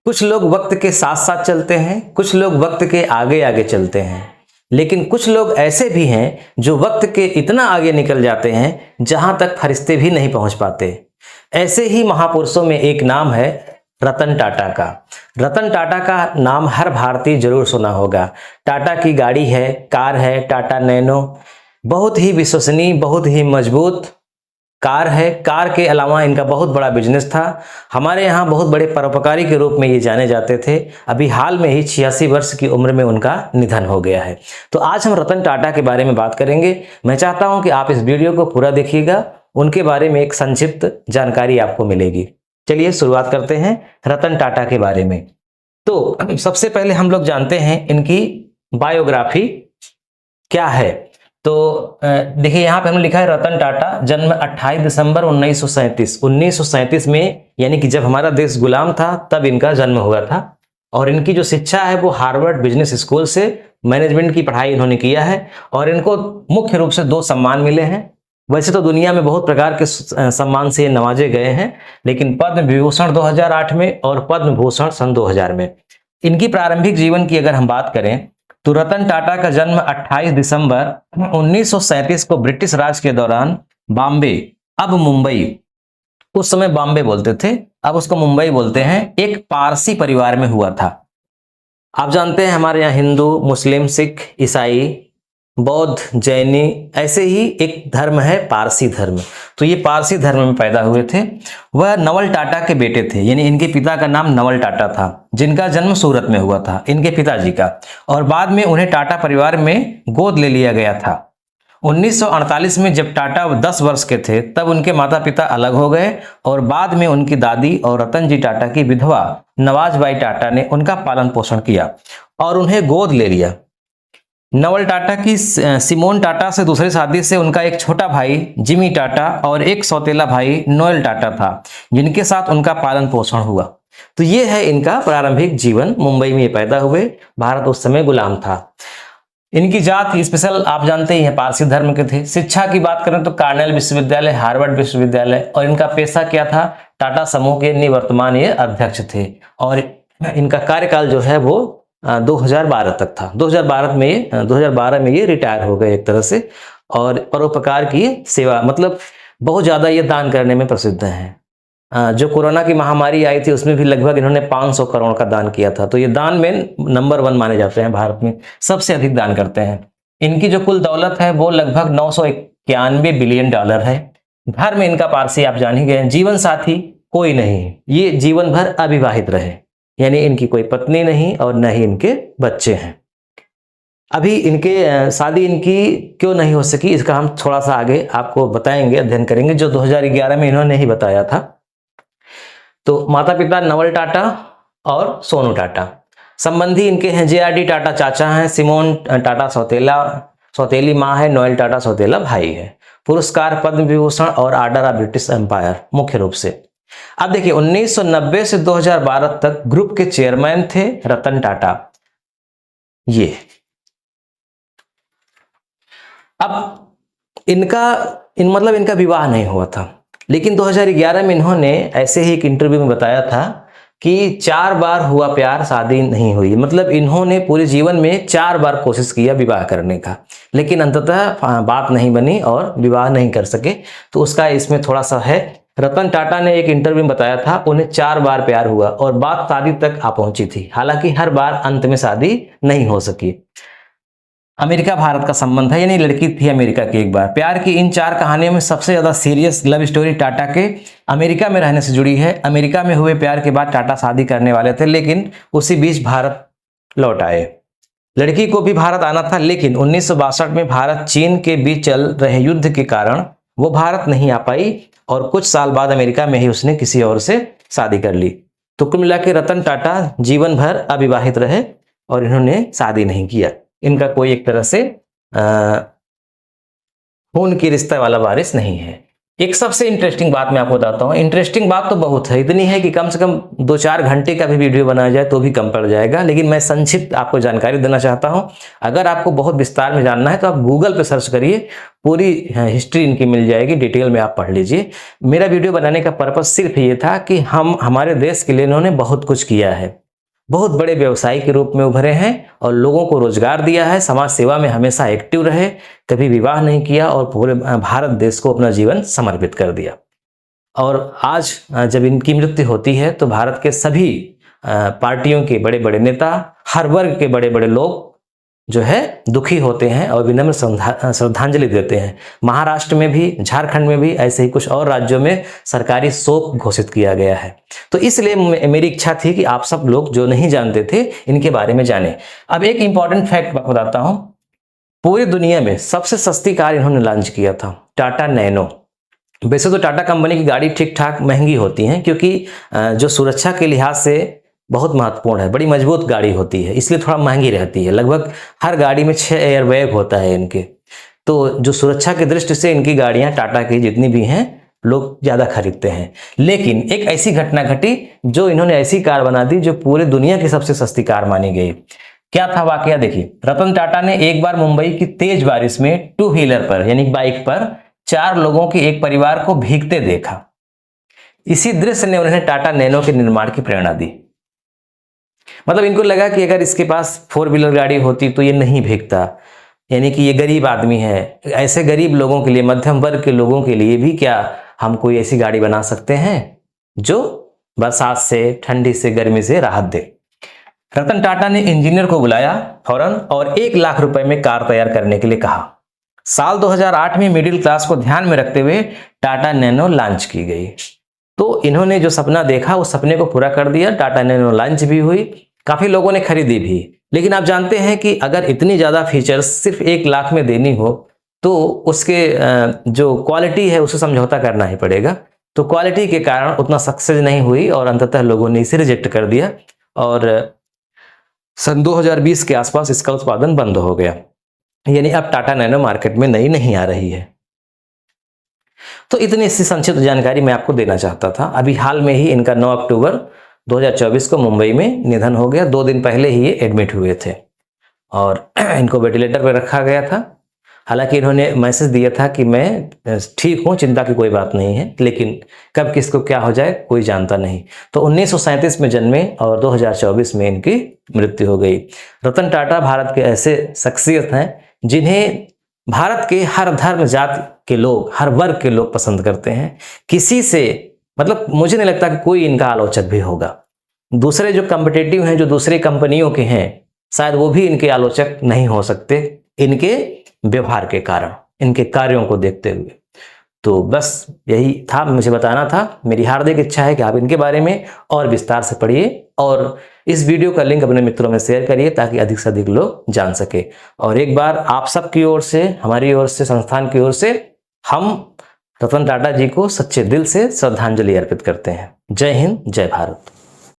कुछ लोग वक्त के साथ साथ चलते हैं, कुछ लोग वक्त के आगे आगे चलते हैं, लेकिन कुछ लोग ऐसे भी हैं जो वक्त के इतना आगे निकल जाते हैं जहां तक फरिश्ते भी नहीं पहुंच पाते। ऐसे ही महापुरुषों में एक नाम है रतन टाटा का। रतन टाटा का नाम हर भारतीय जरूर सुना होगा। टाटा की गाड़ी है, कार है, टाटा नैनो, बहुत ही विश्वसनीय, बहुत ही मजबूत कार है। कार के अलावा इनका बहुत बड़ा बिजनेस था। हमारे यहाँ बहुत बड़े परोपकारी के रूप में ये जाने जाते थे। अभी हाल में ही 86 वर्ष की उम्र में उनका निधन हो गया है। तो आज हम रतन टाटा के बारे में बात करेंगे। मैं चाहता हूं कि आप इस वीडियो को पूरा देखिएगा, उनके बारे में एक संक्षिप्त जानकारी आपको मिलेगी। चलिए शुरुआत करते हैं रतन टाटा के बारे में। तो सबसे पहले हम लोग जानते हैं इनकी बायोग्राफी क्या है। तो देखिए यहाँ पे हमने लिखा है रतन टाटा, जन्म 28 दिसंबर 1937 में, यानी कि जब हमारा देश गुलाम था तब इनका जन्म हुआ था। और इनकी जो शिक्षा है वो हार्वर्ड बिजनेस स्कूल से मैनेजमेंट की पढ़ाई इन्होंने किया है। और इनको मुख्य रूप से 2 सम्मान मिले हैं। वैसे तो दुनिया में बहुत प्रकार के सम्मान से नवाजे गए हैं, लेकिन पद्म विभूषण 2008 में और पद्म भूषण सन 2000 में। इनकी प्रारंभिक जीवन की अगर हम बात करें तो रतन टाटा का जन्म 28 दिसंबर 1937 को ब्रिटिश राज के दौरान बॉम्बे, अब मुंबई, उस समय बॉम्बे बोलते थे, अब उसको मुंबई बोलते हैं, एक पारसी परिवार में हुआ था। आप जानते हैं हमारे यहाँ हिंदू, मुस्लिम, सिख, ईसाई, बौद्ध, जैनी, ऐसे ही एक धर्म है पारसी धर्म। तो ये पारसी धर्म में पैदा हुए थे। वह नवल टाटा के बेटे थे, यानी इनके पिता का नाम नवल टाटा था, जिनका जन्म सूरत में हुआ था, इनके पिताजी का। और बाद में उन्हें टाटा परिवार में गोद ले लिया गया था। 1948 में जब टाटा 10 वर्ष के थे तब उनके माता पिता अलग हो गए और बाद में उनकी दादी और रतन जी टाटा की विधवा नवाजबाई टाटा ने उनका पालन पोषण किया और उन्हें गोद ले लिया। नवल टाटा की सिमोन टाटा से दूसरी शादी से उनका एक छोटा भाई जिमी टाटा और एक सौतेला भाई नोएल टाटा था, जिनके साथ उनका पालन पोषण हुआ। तो ये है इनका प्रारंभिक जीवन। मुंबई में ये पैदा हुए, भारत उस समय गुलाम था। इनकी जात स्पेशल आप जानते ही हैं, पारसी धर्म के थे। शिक्षा की बात करें तो कार्नेल विश्वविद्यालय, हार्वर्ड विश्वविद्यालय। और इनका पेशा क्या था? टाटा समूह के निवर्तमान ये अध्यक्ष थे। और इनका कार्यकाल जो है वो 2012 तक था। 2012 में ये रिटायर हो गए एक तरह से। और परोपकार की सेवा, मतलब बहुत ज्यादा ये दान करने में प्रसिद्ध हैं। जो कोरोना की महामारी आई थी उसमें भी लगभग इन्होंने 500 करोड़ का दान किया था। तो ये दान में नंबर 1 माने जाते हैं, भारत में सबसे अधिक दान करते हैं। इनकी जो कुल दौलत है वो लगभग 991 बिलियन डॉलर है। धर्म इनका पारसी, आप जान ही गए। जीवन साथी कोई नहीं, ये जीवन भर अविवाहित रहे, यानी इनकी कोई पत्नी नहीं और न ही इनके बच्चे हैं। अभी इनके शादी इनकी क्यों नहीं हो सकी, इसका हम थोड़ा सा आगे आपको बताएंगे, अध्ययन करेंगे, जो 2011 में इन्होंने ही बताया था। तो माता पिता नवल टाटा और सोनू टाटा। संबंधी इनके हैं JRD टाटा चाचा हैं, सिमोन टाटा सौतेली माँ है, नोएल टाटा सौतेला भाई है। पुरस्कार पद्म विभूषण और आर्डर ऑफ ब्रिटिश एम्पायर मुख्य रूप से। अब देखिए 1990 से 2012 तक ग्रुप के चेयरमैन थे रतन टाटा। ये अब इनका विवाह नहीं हुआ था, लेकिन 2011 में इन्होंने ऐसे ही एक इंटरव्यू में बताया था कि 4 बार हुआ प्यार, शादी नहीं हुई। मतलब इन्होंने पूरे जीवन में 4 बार कोशिश किया विवाह करने का, लेकिन अंततः बात नहीं बनी और विवाह नहीं कर सके। तो उसका इसमें थोड़ा सा है। रतन टाटा ने एक इंटरव्यू में बताया था उन्हें 4 बार प्यार हुआ और बात शादी तक आ पहुंची थी। हालांकि हर बार अंत में शादी नहीं हो सकी। अमेरिका भारत का संबंध है, यानी लड़की थी अमेरिका की एक बार। प्यार की इन 4 कहानियों में सबसे ज्यादा सीरियस लव स्टोरी टाटा के अमेरिका में रहने से जुड़ी है। अमेरिका में हुए प्यार के बाद टाटा शादी करने वाले थे, लेकिन उसी बीच भारत लौट आए। लड़की को भी भारत आना था, लेकिन 1962 में भारत चीन के बीच चल रहे युद्ध के कारण वो भारत नहीं आ पाई और कुछ साल बाद अमेरिका में ही उसने किसी और से शादी कर ली। तो कुल मिला के रतन टाटा जीवन भर अविवाहित रहे और इन्होंने शादी नहीं किया। इनका कोई एक तरह से खून की रिश्ता वाला वारिस नहीं है। एक सबसे इंटरेस्टिंग बात मैं आपको बताता हूँ। इंटरेस्टिंग बात तो बहुत है, इतनी है कि कम से कम 2-4 घंटे का भी वीडियो बनाया जाए तो भी कम पड़ जाएगा, लेकिन मैं संक्षिप्त आपको जानकारी देना चाहता हूँ। अगर आपको बहुत विस्तार में जानना है तो आप गूगल पे सर्च करिए, पूरी हिस्ट्री इनकी मिल जाएगी, डिटेल में आप पढ़ लीजिए। मेरा वीडियो बनाने का पर्पज सिर्फ ये था कि हमारे देश के लिए इन्होंने बहुत कुछ किया है, बहुत बड़े व्यवसायी के रूप में उभरे हैं और लोगों को रोजगार दिया है, समाज सेवा में हमेशा एक्टिव रहे, कभी विवाह नहीं किया और पूरे भारत देश को अपना जीवन समर्पित कर दिया। और आज जब इनकी मृत्यु होती है तो भारत के सभी पार्टियों के बड़े बड़े नेता, हर वर्ग के बड़े बड़े लोग जो है दुखी होते हैं और विनम्र श्रद्धांजलि देते हैं। महाराष्ट्र में भी, झारखंड में भी, ऐसे ही कुछ और राज्यों में सरकारी शोक घोषित किया गया है। तो इसलिए मेरी इच्छा थी कि आप सब लोग जो नहीं जानते थे इनके बारे में जानें। अब एक इंपॉर्टेंट फैक्ट बताता हूं, पूरी दुनिया में सबसे सस्ती कार इन्होंने लॉन्च किया था, टाटा नैनो। वैसे तो टाटा कंपनी की गाड़ी ठीक ठाक महंगी होती हैं, क्योंकि जो सुरक्षा के लिहाज से बहुत महत्वपूर्ण है, बड़ी मजबूत गाड़ी होती है, इसलिए थोड़ा महंगी रहती है। लगभग हर गाड़ी में 6 एयरबैग होता है इनके। तो जो सुरक्षा की दृष्टि से इनकी गाड़ियां टाटा की जितनी भी हैं लोग ज़्यादा खरीदते हैं। लेकिन एक ऐसी घटना घटी जो इन्होंने ऐसी कार बना दी जो पूरे दुनिया की सबसे सस्ती कार मानी गई। क्या था वाकया, देखिए। रतन टाटा ने एक बार मुंबई की तेज बारिश में 2 व्हीलर पर यानी बाइक पर 4 लोगों के एक परिवार को भीगते देखा। इसी दृश्य ने उन्हें टाटा नैनो के निर्माण की प्रेरणा दी। मतलब इनको लगा कि अगर इसके पास 4 व्हीलर गाड़ी होती तो ये नहीं भीगता, यानी कि ये गरीब आदमी है, ऐसे गरीब लोगों के लिए, मध्यम वर्ग के लोगों के लिए भी क्या हम कोई ऐसी गाड़ी बना सकते हैं जो बरसात से, ठंडी से, गर्मी से राहत दे। रतन टाटा ने इंजीनियर को बुलाया फौरन और 1 लाख रुपए में कार तैयार करने के लिए कहा। साल 2008 में मिडिल क्लास को ध्यान में रखते हुए टाटा नैनो लॉन्च की गई। तो इन्होंने जो सपना देखा उस सपने को पूरा कर दिया। टाटा नैनो लॉन्च भी हुई, काफी लोगों ने खरीदी भी। लेकिन आप जानते हैं कि अगर इतनी ज्यादा फीचर्स सिर्फ 1 लाख में देनी हो तो उसके जो क्वालिटी है उसे समझौता करना ही पड़ेगा। तो क्वालिटी के कारण उतना सक्सेस नहीं हुई और अंततः लोगों ने इसे रिजेक्ट कर दिया और सन 2020 के आसपास इसका उत्पादन बंद हो गया। यानी अब टाटा नैनो मार्केट में नहीं आ रही है। तो इतनी सी संक्षिप्त जानकारी मैं आपको देना चाहता था। अभी हाल में ही इनका 9 अक्टूबर 2024 को मुंबई में निधन हो गया। 2 दिन पहले ही ये एडमिट हुए थे और इनको वेंटिलेटर पर रखा गया था। हालांकि इन्होंने मैसेज दिया था कि मैं ठीक हूँ, चिंता की कोई बात नहीं है, लेकिन कब किसको क्या हो जाए कोई जानता नहीं। तो 1937 में जन्मे और 2024 में इनकी मृत्यु हो गई। रतन टाटा भारत के ऐसे शख्सियत हैं जिन्हें भारत के हर धर्म जाति के लोग, हर वर्ग के लोग पसंद करते हैं। किसी से मतलब मुझे नहीं लगता कि कोई इनका आलोचक भी होगा। दूसरे जो कॉम्पिटिटिव हैं, जो दूसरी कंपनियों के हैं, शायद वो भी इनके आलोचक नहीं हो सकते, इनके व्यवहार के कारण, इनके कार्यों को देखते हुए। तो बस यही था, मुझे बताना था। मेरी हार्दिक इच्छा है कि आप इनके बारे में और विस्तार से पढ़िए और इस वीडियो का लिंक अपने मित्रों में शेयर करिए ताकि अधिक से अधिक लोग जान सके। और एक बार आप सबकी ओर से, हमारी ओर से, संस्थान की ओर से हम रतन टाटा जी को सच्चे दिल से श्रद्धांजलि अर्पित करते हैं। जय हिंद, जय भारत।